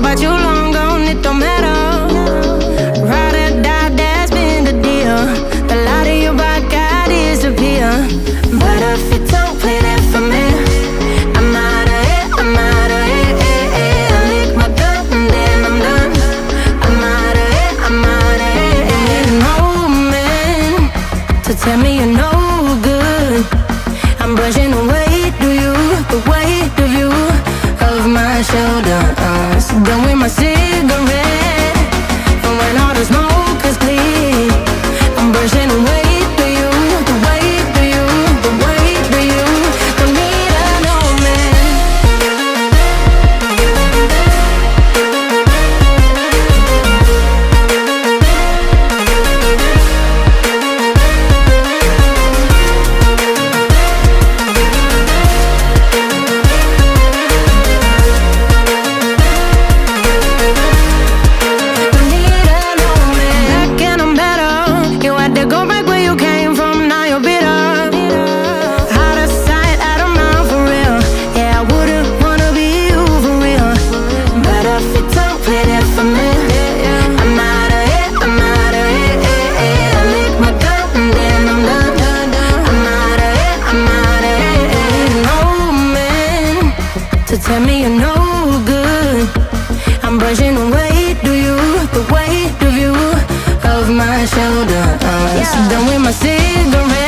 about you long gone, it don't matter. Ride or die, that's been the deal. The light of your back, I disappear. But if you don't play that for me, I'm out of it, I'm out of it. I lick my gun and then I'm done. I'm out of it, I'm out of it. You need an old man to tell me you're no good. I'm brushing the weight of you, the weight of you, of my shoulders. Done with my cigarette, and when all the smoke is clear, I'm brushing the weight of you, the weight of you, the weight of you. Don't need an old man. Tell me you're no good. I'm brushing the weight of you, the weight of you, of my shoulders. Done with my cigarette.